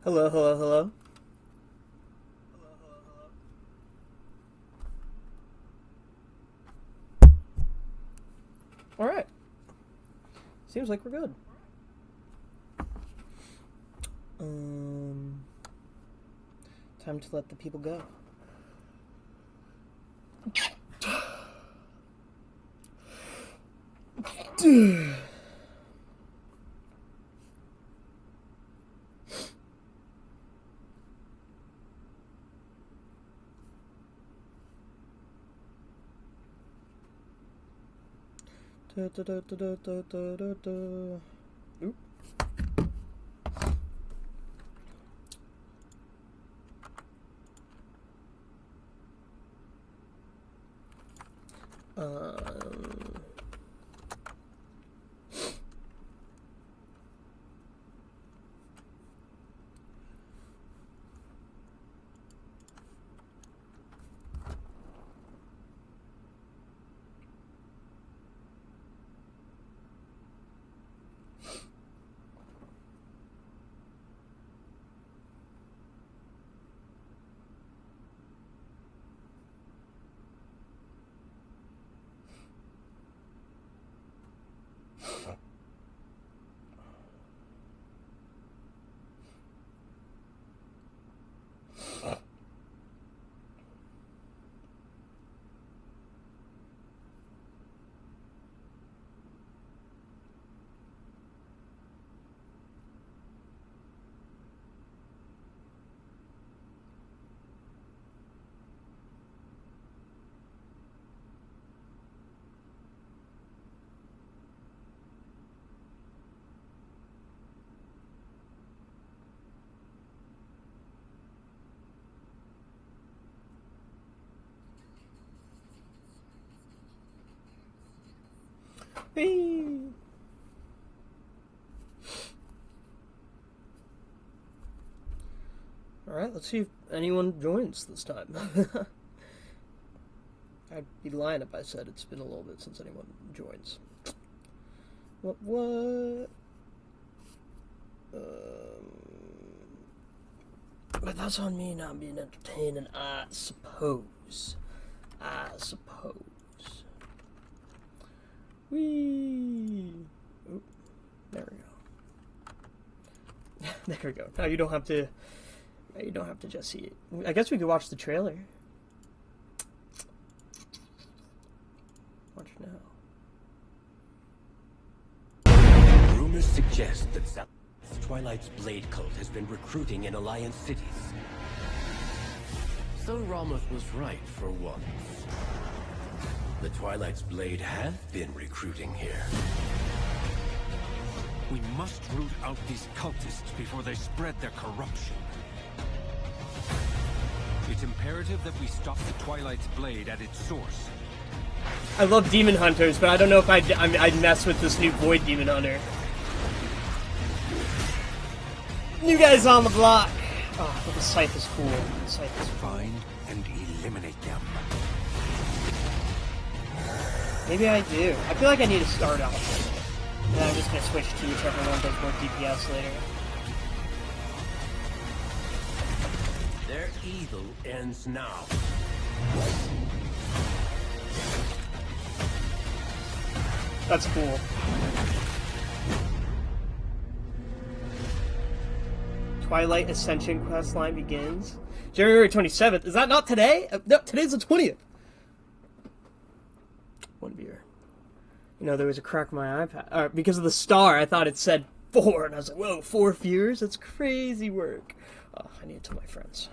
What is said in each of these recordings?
Hello, hello, hello. All right. Seems like we're good. Time to let the people go. Oop. Whee! Alright, let's see if anyone joins this time. I'd be lying if I said it's been a little bit since anyone joins. What? But that's on me not being entertaining, I suppose. Whee! Oop. There we go. There we go. Now you don't have to just see it. I guess we could watch the trailer. Watch now. Rumors suggest that Twilight's Blade cult has been recruiting in Alliance cities. So Ramoth was right for once. The Twilight's Blade have been recruiting here. We must root out these cultists before they spread their corruption. It's imperative that we stop the Twilight's Blade at its source. I love Demon Hunters, but I don't know if I'd mess with this new Void Demon Hunter. New guys on the block. Oh, but the scythe is cool. The scythe is cool. Find and eliminate them. Maybe I do. I feel like I need to start off. And then I'm just gonna switch to whichever one does more DPS later. Their evil ends now. That's cool. Twilight Ascension questline begins January 27th. Is that not today? No, today's the 20th. One beer. You know, there was a crack in my iPad. Because of the star, I thought it said 4, and I was like, whoa, 4 fears? That's crazy work. Oh, I need to tell my friends.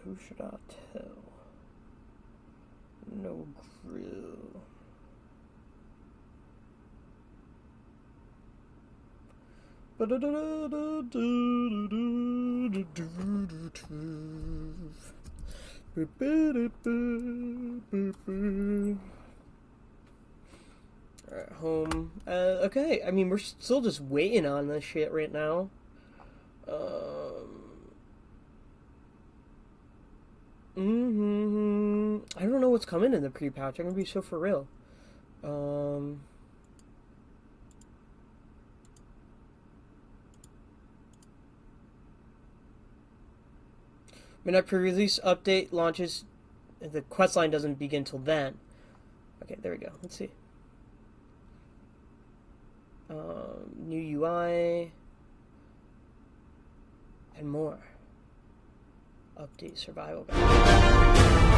Who should I tell? No grill. Alright, home. Okay, I mean, we're still just waiting on this shit right now. I don't know what's coming in the pre-patch. I'm gonna be so for real. Midnight pre-release update launches. The quest line doesn't begin till then. Okay, there we go. Let's see. New UI and more. Update survival guide.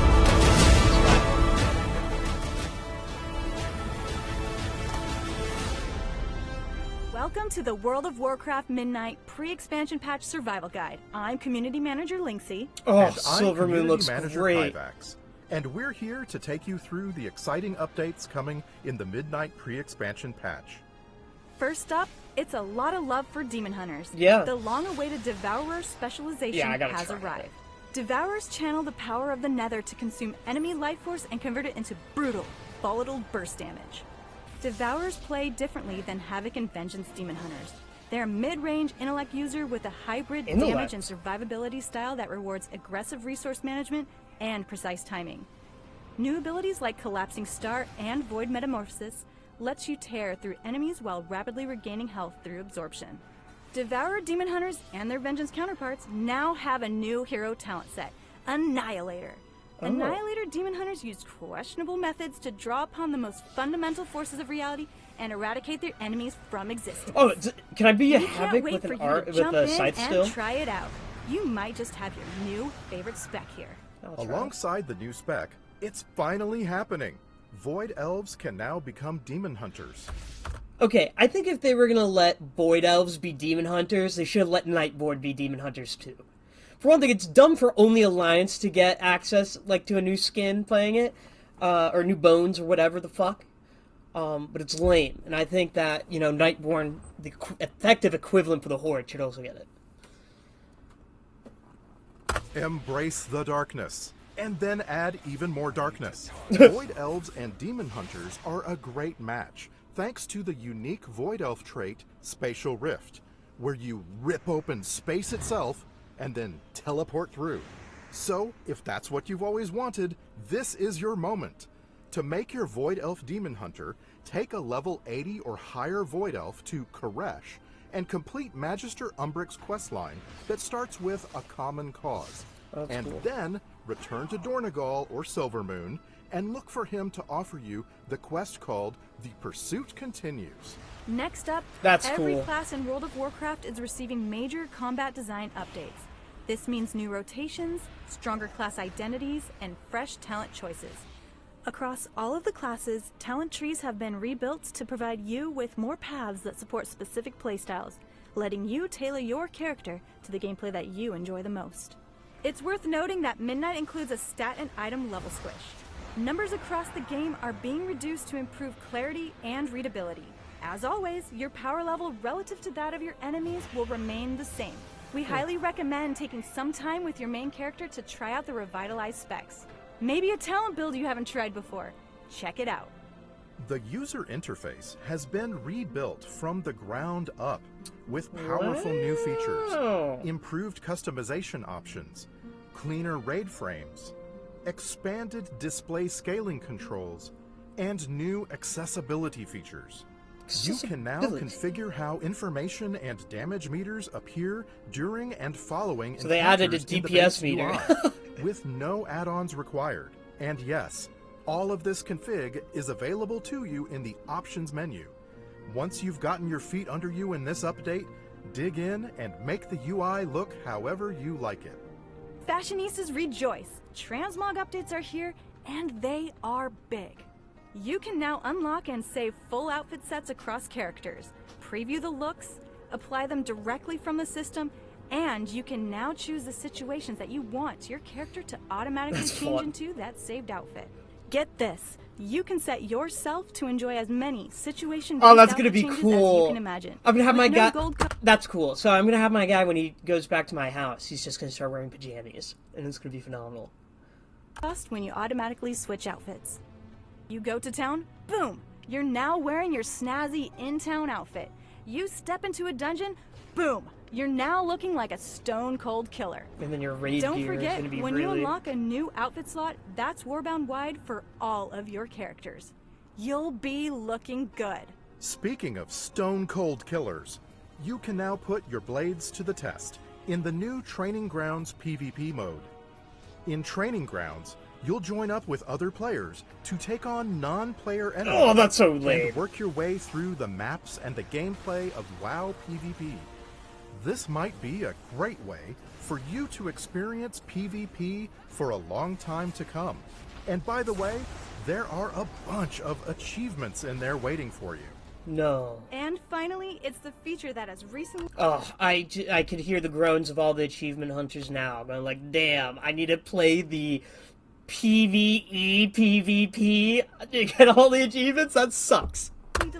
Welcome to the World of Warcraft Midnight Pre-Expansion Patch Survival Guide. I'm Community Manager Linksy. Oh, And I'm Silver Moon Community looks Manager great. Kyvax, and we're here to take you through the exciting updates coming in the Midnight Pre-Expansion Patch. First up, it's a lot of love for Demon Hunters. Yeah. The long-awaited Devourer specialization I gotta has try it. arrived. Devourers channel the power of the Nether to consume enemy life force and convert it into brutal, volatile burst damage. Devourers play differently than Havoc and Vengeance Demon Hunters. They're a mid-range intellect user with a hybrid damage and survivability style that rewards aggressive resource management and precise timing. New abilities like Collapsing Star and Void Metamorphosis lets you tear through enemies while rapidly regaining health through absorption. Devourer Demon Hunters and their Vengeance counterparts now have a new hero talent set, Annihilator. Annihilator Demon Hunters use questionable methods to draw upon the most fundamental forces of reality and eradicate their enemies from existence. Oh, can I be a We can't Havoc wait with for an you art to with jump a in scythe and still? try it out. You might just have your new favorite spec here. I'll try it. Alongside the new spec, it's finally happening. Void Elves can now become Demon Hunters. Okay, I think if they were gonna let Void Elves be Demon Hunters, they should have let Nightborn be Demon Hunters too. For one thing, it's dumb for only Alliance to get access, like, to a new skin playing it, or new bones, or whatever the fuck. But it's lame, and I think that, you know, Nightborn, the effective equivalent for the Horde, should also get it. Embrace the darkness, and then add even more darkness. Void Elves and Demon Hunters are a great match, thanks to the unique Void Elf trait, Spatial Rift, where you rip open space itself and then teleport through. So, if that's what you've always wanted, this is your moment. To make your Void Elf Demon Hunter, take a level 80 or higher Void Elf to Koresh and complete Magister Umbric's questline that starts with a common cause. That's and cool. then return to Dornegal or Silvermoon and look for him to offer you the quest called The Pursuit Continues. Next up, That's every cool. class in World of Warcraft is receiving major combat design updates. This means new rotations, stronger class identities, and fresh talent choices. Across all of the classes, talent trees have been rebuilt to provide you with more paths that support specific playstyles, letting you tailor your character to the gameplay that you enjoy the most. It's worth noting that Midnight includes a stat and item level squish. Numbers across the game are being reduced to improve clarity and readability. As always, your power level relative to that of your enemies will remain the same. We highly recommend taking some time with your main character to try out the revitalized specs. Maybe a talent build you haven't tried before. Check it out. The user interface has been rebuilt from the ground up with powerful new Wow. features, improved customization options, cleaner raid frames, expanded display scaling controls, and new accessibility features. You can now Accessibility. configure how information and damage meters appear during and following So they added a encounters in the DPS base meter. UI, with no add-ons required. And yes, all of this config is available to you in the options menu. Once you've gotten your feet under you in this update, dig in and make the UI look however you like it. Fashionistas rejoice! Transmog updates are here, and they are big. You can now unlock and save full outfit sets across characters, preview the looks, apply them directly from the system, and you can now choose the situations that you want your character to automatically That's change fun. into that saved outfit. Get this, you can set yourself to enjoy as many situation Oh, that's gonna be changes as cool. you can imagine. I'm gonna have With my no guy. gold co- That's cool. So I'm gonna have my guy when he goes back to my house. He's just gonna start wearing pajamas, and it's gonna be phenomenal. cost when you automatically switch outfits. You go to town, boom! You're now wearing your snazzy in-town outfit. You step into a dungeon, boom! You're now looking like a stone-cold killer. And then your raid Don't gear is forget, gonna be when really... you unlock a new outfit slot, that's Warbound wide for all of your characters. You'll be looking good. Speaking of stone cold killers, you can now put your blades to the test in the new Training Grounds PvP mode. In Training Grounds, you'll join up with other players to take on non-player enemies. Oh, that's so lame. And work your way through the maps and the gameplay of WoW PvP. This might be a great way for you to experience PvP for a long time to come. And by the way, there are a bunch of achievements in there waiting for you. No. And finally, it's the feature that has recently... Oh, I could hear the groans of all the achievement hunters now. I'm like, damn, I need to play the PvE PvP to get all the achievements? That sucks.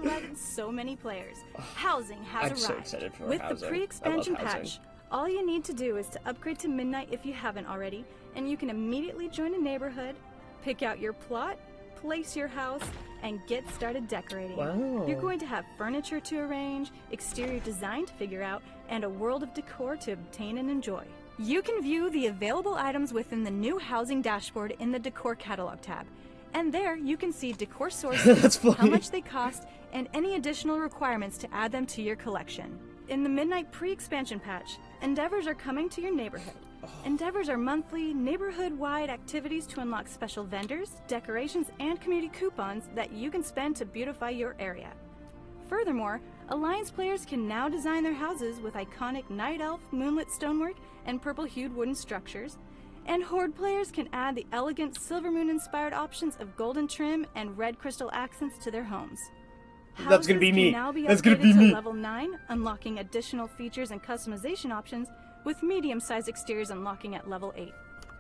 delighted so many players. Housing has I'm arrived. so excited for With housing. the I pre-expansion love housing. patch, all you need to do is to upgrade to Midnight if you haven't already, and you can immediately join a neighborhood, pick out your plot, place your house, and get started decorating. Wow. You're going to have furniture to arrange, exterior design to figure out, and a world of decor to obtain and enjoy. You can view the available items within the new housing dashboard in the Decor Catalog tab. And there you can see decor sources, That's funny. how much they cost, and any additional requirements to add them to your collection. In the Midnight pre-expansion patch, Endeavors are coming to your neighborhood. Endeavors are monthly, neighborhood-wide activities to unlock special vendors, decorations, and community coupons that you can spend to beautify your area. Furthermore, Alliance players can now design their houses with iconic Night Elf, moonlit stonework, and purple-hued wooden structures. And Horde players can add the elegant Silver Moon-inspired options of golden trim and red crystal accents to their homes. That's gonna be Houses me. can now be That's gonna upgraded be to me. level 9, unlocking additional features and customization options, with medium-sized exteriors unlocking at level 8.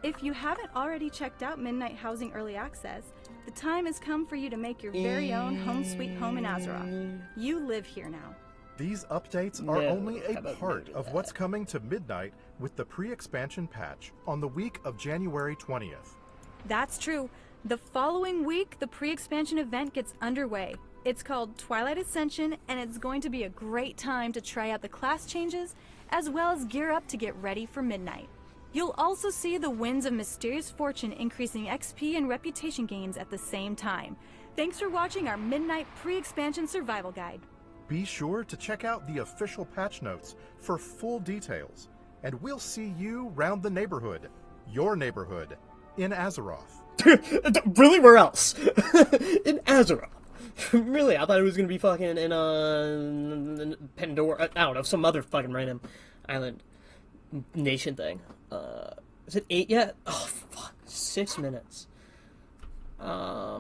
If you haven't already checked out Midnight Housing Early Access, the time has come for you to make your very own home sweet home in Azeroth. You live here now. These updates are No, only a how about part no of to what's coming to Midnight with the pre-expansion patch on the week of January 20th. That's true. The following week, the pre-expansion event gets underway. It's called Twilight Ascension, and it's going to be a great time to try out the class changes, as well as gear up to get ready for Midnight. You'll also see the Winds of Mysterious Fortune increasing XP and reputation gains at the same time. Thanks for watching our Midnight pre-expansion survival guide. Be sure to check out the official patch notes for full details, and we'll see you round the neighborhood, your neighborhood, in Azeroth. Really, where else? In Azeroth. Really, I thought it was gonna be fucking in Pandora. I don't know, some other fucking random island nation thing. Is it 8 yet? Oh fuck, 6 minutes. I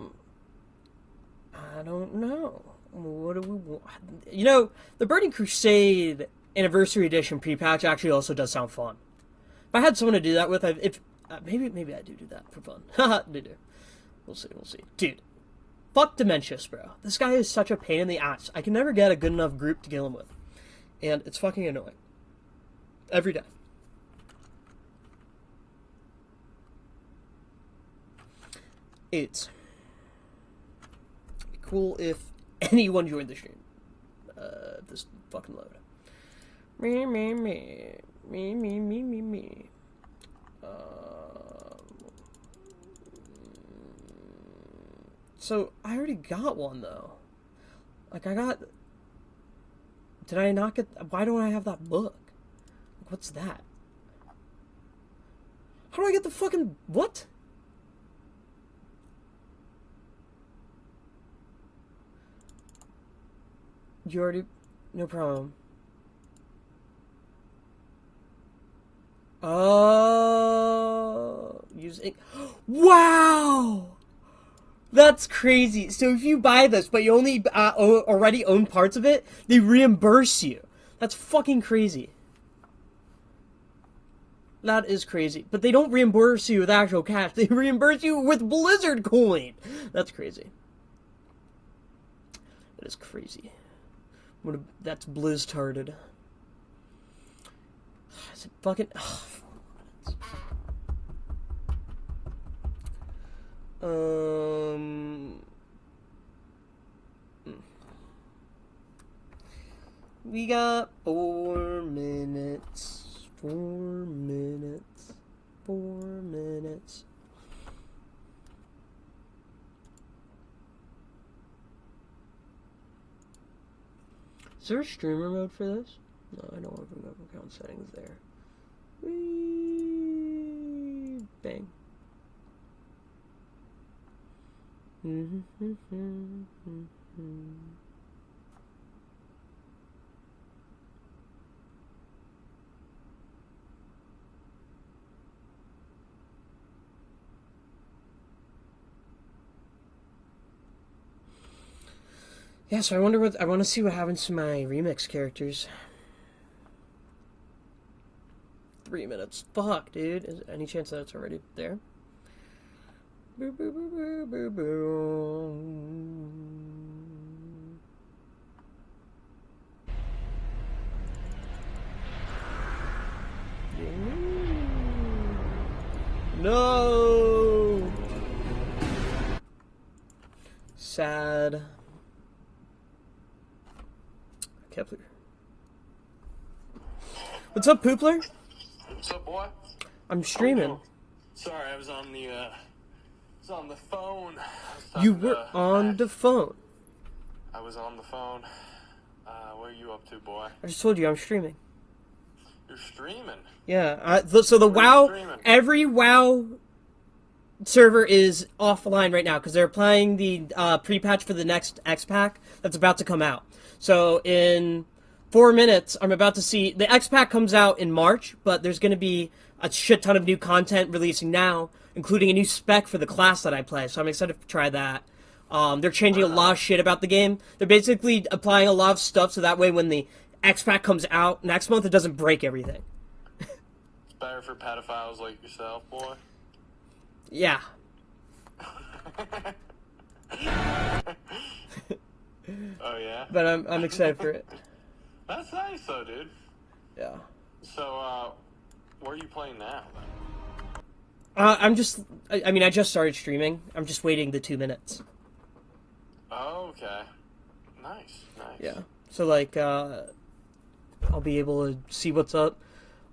don't know. What do we want? You know, the Burning Crusade Anniversary Edition pre-patch actually also does sound fun. If I had someone to do that with, maybe I do that for fun. Haha, do. We'll see. Dude, fuck Dementius, bro. This guy is such a pain in the ass. I can never get a good enough group to kill him with. And it's fucking annoying. Every day. It's cool if anyone joined the stream. This fucking load. Me. So I already got one though. Like did I not get? Why don't I have that book? Like, what's that? How do I get the fucking what? You already... No problem. Oh... Using... Wow! That's crazy. So if you buy this, but you only already own parts of it, they reimburse you. That's fucking crazy. That is crazy. But they don't reimburse you with actual cash. They reimburse you with Blizzard coin. That's crazy. That is crazy. That's blizzarded. Is it fucking... We got 4 minutes. 4 minutes. 4 minutes. Is there a streamer mode for this? No, I don't have enough account settings there. Whee! Bang. Yeah, so I wonder what I want to see what happens to my remix characters. 3 minutes. Fuck, dude. Is any chance that it's already there? Boo, boo, boo, boo, boo, boo. No. Sad. Kepler. What's up, Poopler? What's up, boy? I'm streaming. Sorry, I was on the phone. You were on the phone. I was on the phone. What are you up to, boy? I just told you I'm streaming. You're streaming. Yeah. So the WoW, every WoW server is offline right now because they're applying the pre-patch for the next X-Pack that's about to come out. So in 4 minutes, I'm about to see the X-Pack comes out in March, but there's going to be a shit ton of new content releasing now, including a new spec for the class that I play. So I'm excited to try that. They're changing a lot of shit about the game. They're basically applying a lot of stuff so that way when the X-Pack comes out next month, it doesn't break everything. It's better for pedophiles like yourself, boy. Yeah. Oh yeah. But I'm excited for it. That's nice, though, dude. Yeah. So, what are you playing now, then? I just started streaming. I'm just waiting the 2 minutes. Oh, okay. Nice. Yeah. So, like, I'll be able to see what's up.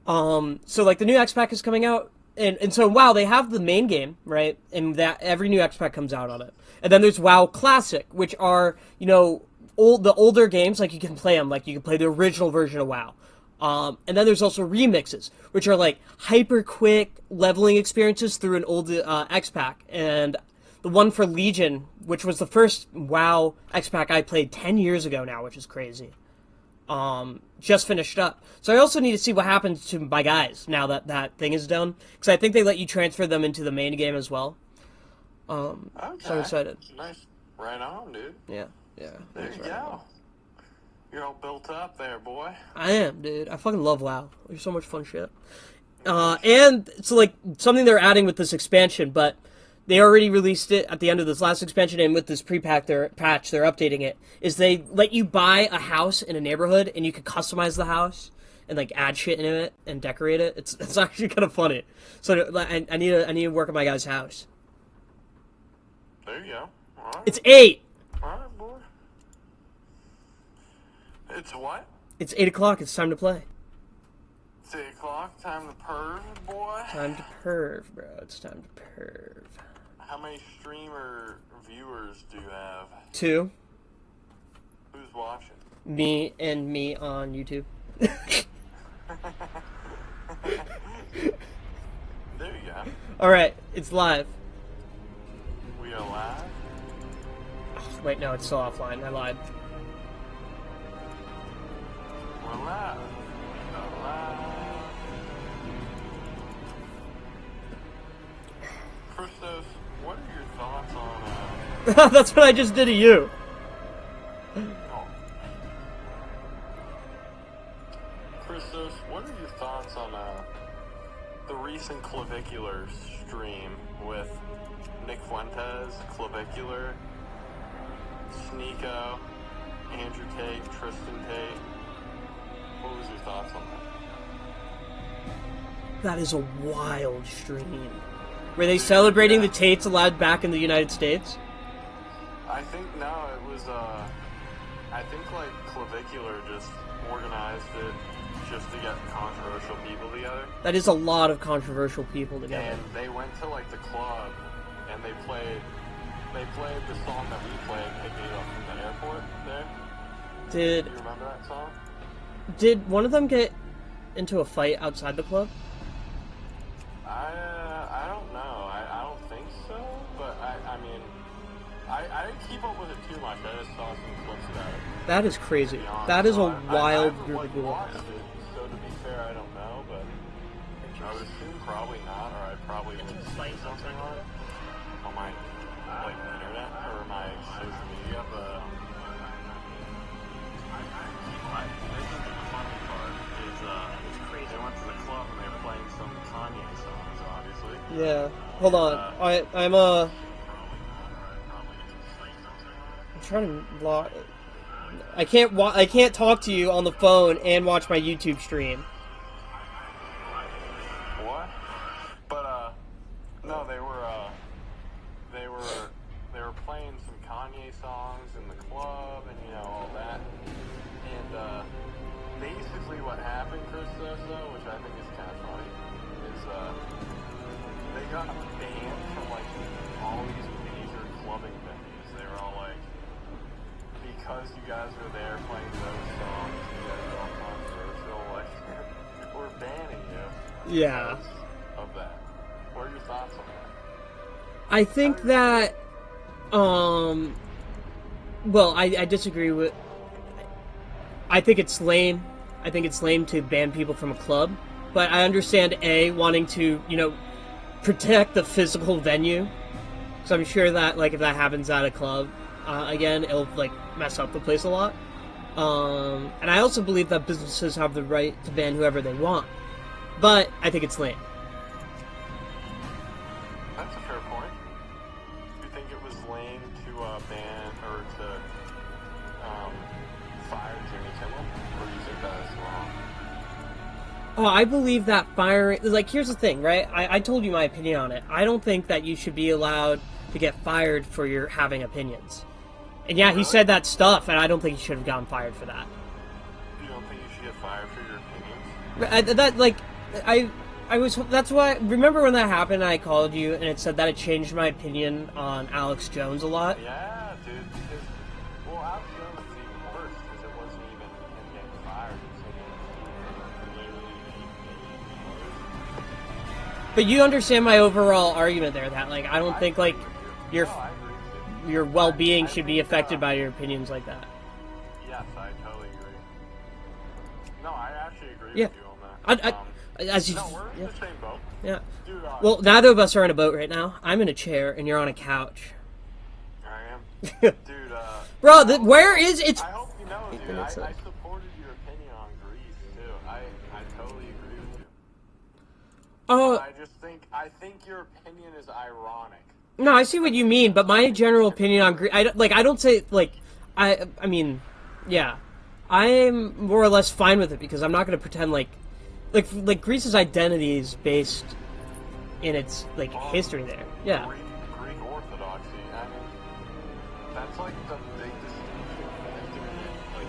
So, like, the new X-Pack is coming out. And so, WoW, they have the main game, right? And that every new X-Pack comes out on it. And then there's WoW Classic, which are, the older games, like, you can play them. Like, you can play the original version of WoW. And then there's also remixes, which are like hyper quick leveling experiences through an old X-Pack. And the one for Legion, which was the first WoW X-Pack I played 10 years ago now, which is crazy, just finished up. So I also need to see what happens to my guys now that that thing is done, because I think they let you transfer them into the main game as well. Okay. So I'm excited. Nice. Right on, dude. Yeah. There you go. You're all built up there, boy. I am, dude. I fucking love WoW. There's so much fun shit. And it's like something they're adding with this expansion, but they already released it at the end of this last expansion, and with this patch, they're updating it, is they let you buy a house in a neighborhood, and you can customize the house and like add shit in it and decorate it. It's actually kind of funny. So I need to work on my guy's house. There you go. All right. It's 8. All right, boy. It's what? It's 8 o'clock. It's time to play. It's 8 o'clock. Time to perv, boy. Time to perv, bro. It's time to perv. How many streamer viewers do you have? 2. Who's watching? Me on YouTube. There you go. Alright, it's live. We are live? Wait, no, it's still offline. I lied. We're live. We are live. Christos, what are your thoughts on, That's what I just did to you. Christos, what are your thoughts on, the recent Clavicular stream with Nick Fuentes, Clavicular, Sneeko, Andrew Tate, Tristan Tate? What was your thoughts on that? That is a wild stream. Were they celebrating the Tates allowed back in the United States? I think, no, it was, I think like Clavicular just organized it just to get controversial people together. That is a lot of controversial people together. And they went to like the club and they played the song that we played, Pick Me Up from the airport there. Do you remember that song? Did one of them get into a fight outside the club? I don't know. I don't think so, but I mean, I didn't keep up with it too much. I just saw some clips about it. That is crazy. That is a wild I group of people. watched it, so to be fair, I don't know, but I would assume probably not, or I probably would see something on it on my like internet or my social media, but I think the funny part is they went to the club and they were playing some Kanye songs, obviously. Yeah. Hold on. I'm trying to log. I can't talk to you on the phone and watch my YouTube stream. What? But no, they were playing some Kanye songs in the club and all that. And basically what happened, Chris says though, which I think is kind of funny, is they got banned from like all these major clubbing venues. They were all like, because you guys were there playing those songs, you guys are all controversial, like, we're banning you. Yeah. Because of that. What are your thoughts on that? I think that, well, I disagree with, I think it's lame. I think it's lame to ban people from a club, but I understand, wanting to, protect the physical venue, so I'm sure that, like, if that happens at a club, again, it'll, like, mess up the place a lot. And I also believe that businesses have the right to ban whoever they want, but I think it's lame. That's a fair point. Do you think it was lame to ban or to fire Jimmy Kimmel, or do you think that is wrong? Oh, I believe that firing... Like, here's the thing, right? I told you my opinion on it. I don't think that you should be allowed to get fired for your having opinions. And yeah, he said that stuff, and I don't think he should have gotten fired for that. You don't think you should get fired for your opinions? That's why... Remember when that happened and I called you, and it said that it changed my opinion on Alex Jones a lot? Yeah, dude, because... Well, Alex Jones was even worse, because it wasn't even him getting fired. It was like literally But you understand my overall argument there, that, like, I don't think, like, your well-being should be affected by your opinions like that. Yes, I totally agree. No, I actually agree Yeah. with you on that. No, we're in the same boat. Yeah. Dude, Well, neither of us are in a boat right now. I'm in a chair, and you're on a couch. I am. Dude, Bro, where is... It's... I hope you know, dude, I supported your opinion on Greece, too. I totally agree with you. Oh... I think your opinion is ironic. No, I see what you mean, but my general opinion on Greece... I don't say, like... I mean, yeah. I'm more or less fine with it, because I'm not going to pretend like Greece's identity is based in its, like, history there. Yeah. Greek Orthodoxy, I mean, that's like the big distinction factor in it, like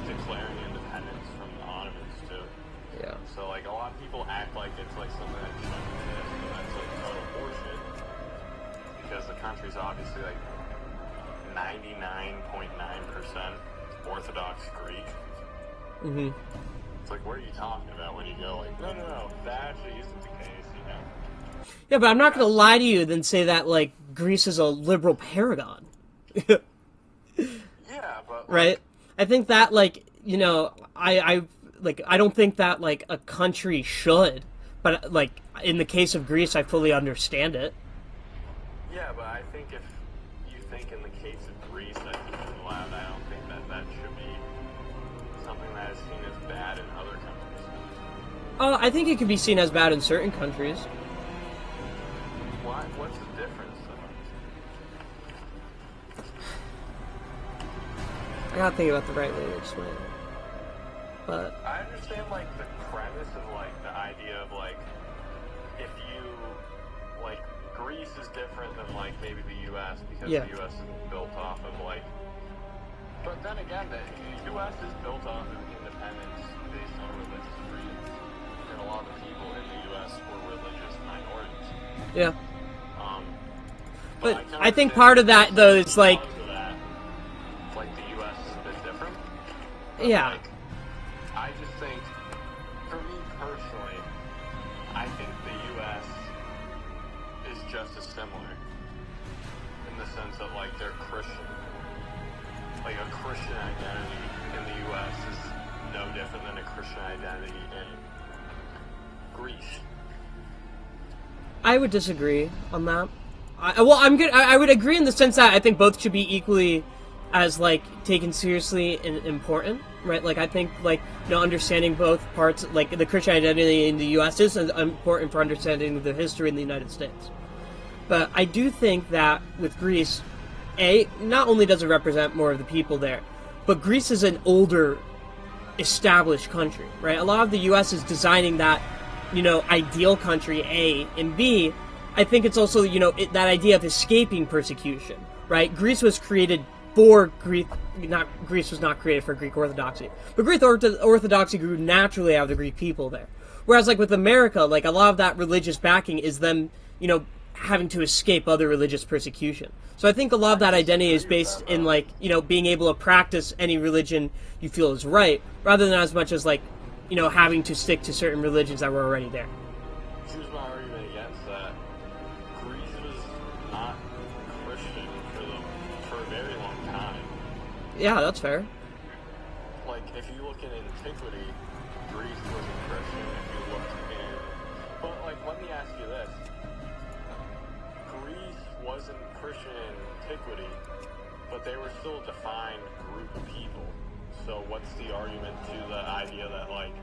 declaring independence from the Ottomans too. Yeah. So like a lot of people act like it's like something that shouldn't exist, but that's like total bullshit. Because the country's obviously like 99.9% Orthodox Greek. Mm-hmm. It's like, what are you talking about when you go like, no, that actually isn't the case, Yeah, but I'm not going to lie to you and say that, like, Greece is a liberal paragon. Yeah, but... Right? I think that, like, I don't think that, like, a country should. But, like, in the case of Greece, I fully understand it. Yeah, but I think if you think in the case of Greece that you should allow it, I don't think that should be something that is seen as bad in other countries. I think it could be seen as bad in certain countries. Why? What's the difference, though? I gotta think about the right way to explain it. But... I understand, like, the premise and, like, the idea of, like, if you, like, Greece is different than, like, maybe the U.S. because the U.S. is built off of, like, But then again, the U.S. is built off of independence based on religious freedoms, and a lot of the people in the U.S. were religious minorities. Yeah. But I can I think understand part of that, though, is like, because of that, like the U.S. is a bit different. But, yeah. like, I just think, for me personally, I think the U.S. is just as similar in the sense that, like, they're Christian. Like, a Christian identity in the U.S. is no different than a Christian identity in Greece. I would disagree on that. I would agree in the sense that I think both should be equally as, like, taken seriously and important, right? Like, I think, like, understanding both parts, like, the Christian identity in the U.S. is important for understanding the history in the United States. But I do think that with Greece, not only does it represent more of the people there, but Greece is an older, established country, right? A lot of the U.S. is designing that, ideal country, A, and B, I think it's also, that idea of escaping persecution, right? Greece was created for Greek, Greece was not created for Greek Orthodoxy, but Greek Orthodoxy grew naturally out of the Greek people there. Whereas, like, with America, like, a lot of that religious backing is them, having to escape other religious persecution. So I think a lot of that identity is based in, like, being able to practice any religion you feel is right, rather than as much as, like, having to stick to certain religions that were already there. Here's my argument against that. Greece was not Christian for a very long time. Yeah, that's fair. Like, if you look in antiquity, Greece wasn't Christian. If you look in... But, like, let me ask you this. Greece wasn't Christian in antiquity, but they were still a defined group of people. So what's the argument to the idea that, like,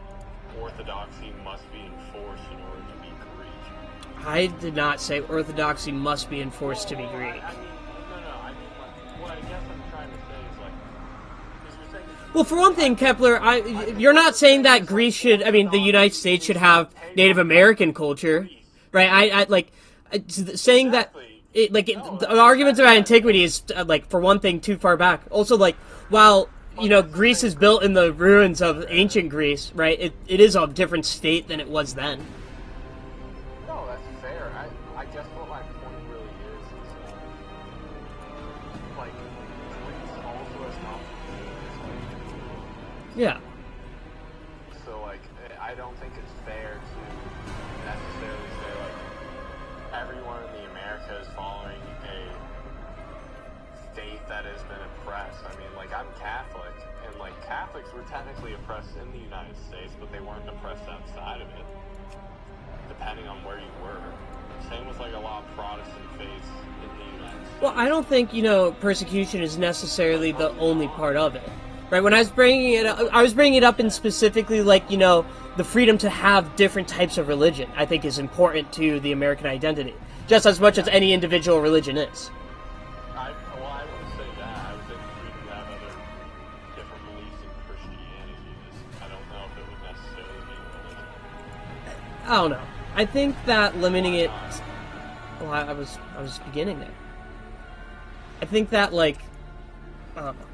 Orthodoxy must be enforced in order to be Greek? I did not say Orthodoxy must be enforced to be Greek. I mean, like, what I guess I'm trying to say is, like, is you're saying... Well, for one thing, Kepler, you're not saying that Greece should, the United States should have Native American culture, right? Saying that, the arguments about antiquity is, like, for one thing, too far back. Also, like, while, Greece is built in the ruins of ancient Greece, right, it is a different state than it was then. No, that's fair. I guess what my point really is like, Greece also has not. Yeah. So, like, I don't think it's fair to necessarily say, like, everyone in the America is following a faith that has been oppressed. I mean, like, I'm Catholic, and, like, Catholics were technically oppressed in the United States, but they weren't oppressed outside of it, depending on where you were. Same with, like, a lot of Protestant faiths in the United States. Well, I don't think, persecution is necessarily the only part of it. Right, when I was bringing it up, in specifically, like, the freedom to have different types of religion, I think is important to the American identity, just as much as any individual religion is. I wouldn't say that. I would say the freedom to have other different beliefs in Christianity is, I don't know if it would necessarily be religion. I don't know. I think that limiting it... Well, I was beginning there. I think that, like... I don't know.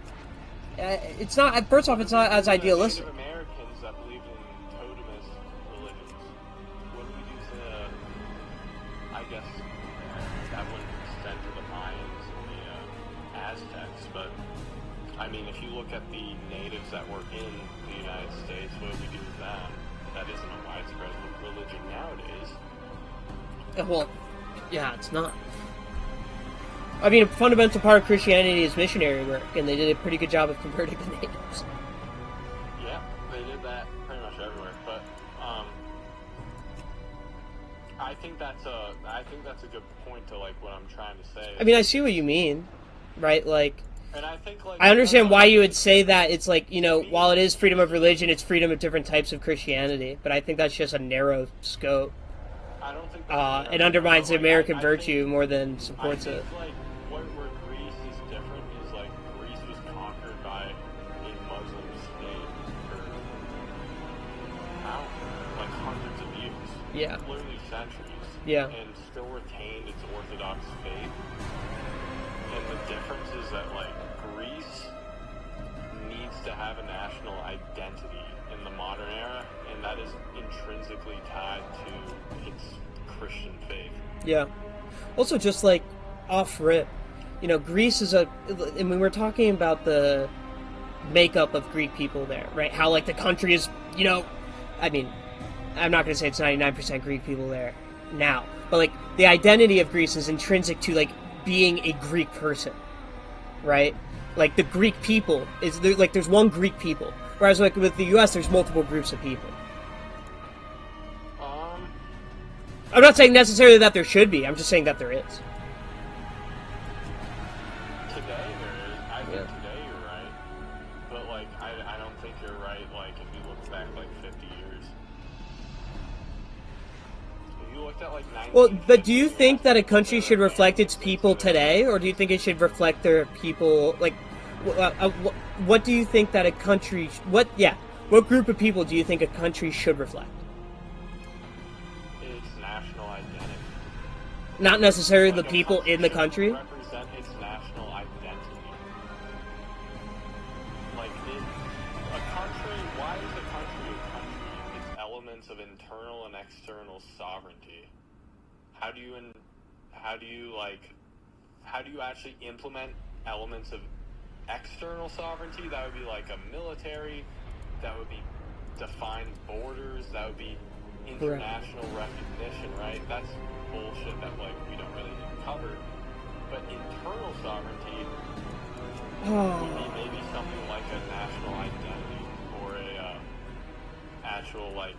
It's not. First off, it's not as idealistic. Native Americans that believed in totemist religions. What do we do to? I guess that wouldn't extend to the Mayans and the Aztecs, but I mean, if you look at the natives that were in the United States, what do we do with them? That isn't a widespread religion nowadays. Well, yeah, it's not. I mean, a fundamental part of Christianity is missionary work, and they did a pretty good job of converting the natives. Yeah, they did that pretty much everywhere. But I think that's a good point to, like, what I'm trying to say. I mean, I see what you mean, right? Like, and I think, like, I understand why you would say that. It's like, while it is freedom of religion, it's freedom of different types of Christianity. But I think that's just a narrow scope. I don't think it undermines the American virtue more than supports it. Like, where Greece is different is, like, Greece was conquered by a Muslim state for like hundreds of years. Yeah. Literally centuries. Yeah. And still retained its Orthodox faith. And the difference is that, like, Greece needs to have a national identity in the modern era, and that is intrinsically tied to its Christian faith. Yeah. Also, just like off rip, Greece is and when we're talking about the makeup of Greek people there, right? How like the country is, I mean, I'm not going to say it's 99% Greek people there now, but like the identity of Greece is intrinsic to like being a Greek person, right? Like the Greek people is there, like there's one Greek people, whereas like with the U.S. there's multiple groups of people. I'm not saying necessarily that there should be. I'm just saying that there is. Today there is. I think today you're right, but like I don't think you're right. Like if you look back like 50 years, if you looked at like 19. Well, but do you think that a country should reflect its people today, or do you think it should reflect their people? Like, what do you think that a country? What group of people do you think a country should reflect? National identity. Not necessarily Like the people in the country? Represent its national identity. Like, a country, why is a country a country? It's elements of internal and external sovereignty. How do you actually implement elements of external sovereignty? That would be like a military, that would be defined borders, that would be international recognition, right? That's bullshit that like we don't really need to cover. But internal sovereignty would be maybe something like a national identity or a actual like